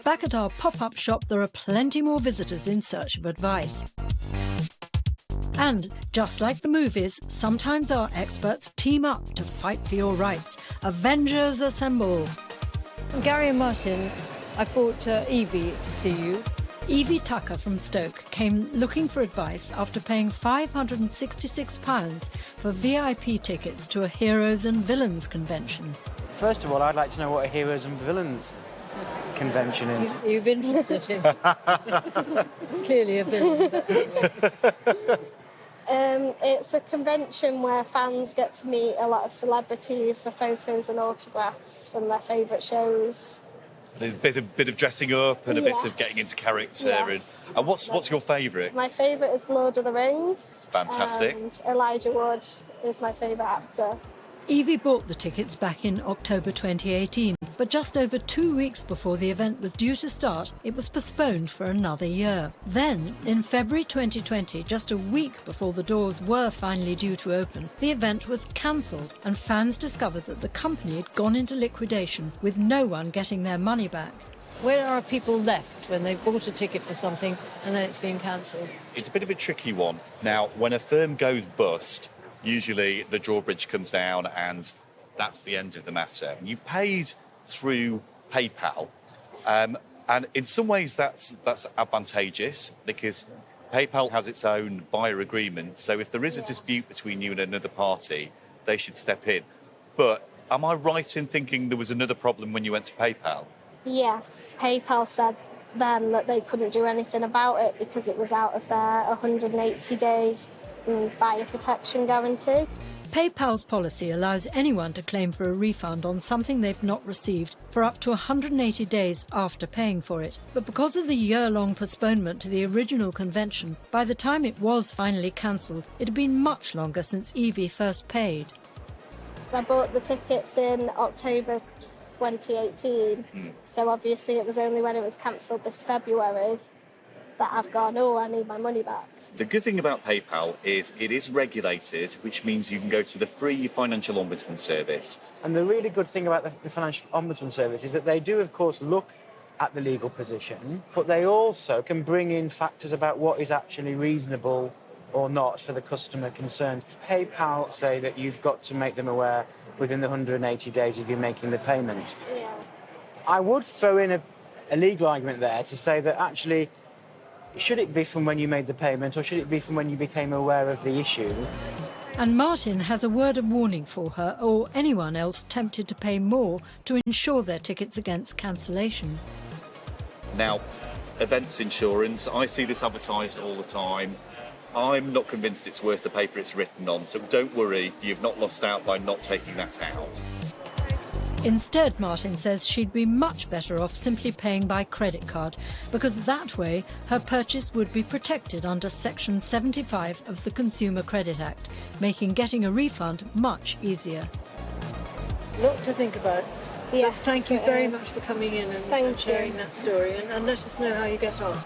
Back at our pop-up shop, there are plenty more visitors in search of advice. And, just like the movies, sometimes our experts team up to fight for your rights. Avengers assemble! Gary and Martyn, I brought Evie to see you. Evie Tucker from Stoke came looking for advice after paying £566 for VIP tickets to a Heroes and Villains convention. First of all, I'd like to know what a Heroes and Villains convention is. You've interested him. Clearly a villain. It's a convention where fans get to meet a lot of celebrities for photos and autographs from their favourite shows. A bit of dressing up and a bit of getting into character. Yes. And what's your favourite? My favourite is Lord of the Rings. Fantastic. And Elijah Wood is my favourite actor. Evie bought the tickets back in October 2018, but just over 2 weeks before the event was due to start, it was postponed for another year. Then, in February 2020, just a week before the doors were finally due to open, the event was cancelled and fans discovered that the company had gone into liquidation with no one getting their money back. Where are people left when they've bought a ticket for something and then it's been cancelled? It's a bit of a tricky one. Now, when a firm goes bust, usually the drawbridge comes down and that's the end of the matter. You paid through PayPal, and in some ways that's advantageous because PayPal has its own buyer agreement, so if there is a dispute between you and another party, they should step in. But am I right in thinking there was another problem when you went to PayPal? Yes, PayPal said then that they couldn't do anything about it because it was out of their 180-day buyer protection guarantee. PayPal's policy allows anyone to claim for a refund on something they've not received for up to 180 days after paying for it. But because of the year-long postponement to the original convention, by the time it was finally cancelled, it had been much longer since Evie first paid. I bought the tickets in October 2018, so obviously it was only when it was cancelled this February that I've gone, oh, I need my money back. The good thing about PayPal is it is regulated, which means you can go to the free Financial Ombudsman Service. And the really good thing about the Financial Ombudsman Service is that they do, of course, look at the legal position, but they also can bring in factors about what is actually reasonable or not for the customer concerned. PayPal say that you've got to make them aware within the 180 days of you making the payment. Yeah. I would throw in a legal argument there to say that actually, should it be from when you made the payment or should it be from when you became aware of the issue? And Martyn has a word of warning for her or anyone else tempted to pay more to insure their tickets against cancellation. Now, events insurance, I see this advertised all the time. I'm not convinced it's worth the paper it's written on, so don't worry, you've not lost out by not taking that out. Instead, Martyn says she'd be much better off simply paying by credit card, because that way her purchase would be protected under Section 75 of the Consumer Credit Act, making getting a refund much easier. Lot to think about. Yes, Thank you very much for coming in and sharing that story, and let us know how you get on.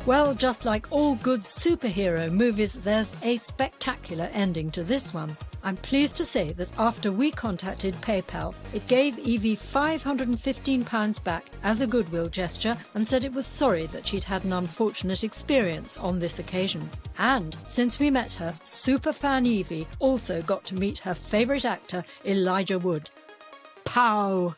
Well, just like all good superhero movies, there's a spectacular ending to this one. I'm pleased to say that after we contacted PayPal, it gave Evie £515 back as a goodwill gesture and said it was sorry that she'd had an unfortunate experience on this occasion. And since we met her, superfan Evie also got to meet her favourite actor, Elijah Wood. Pow!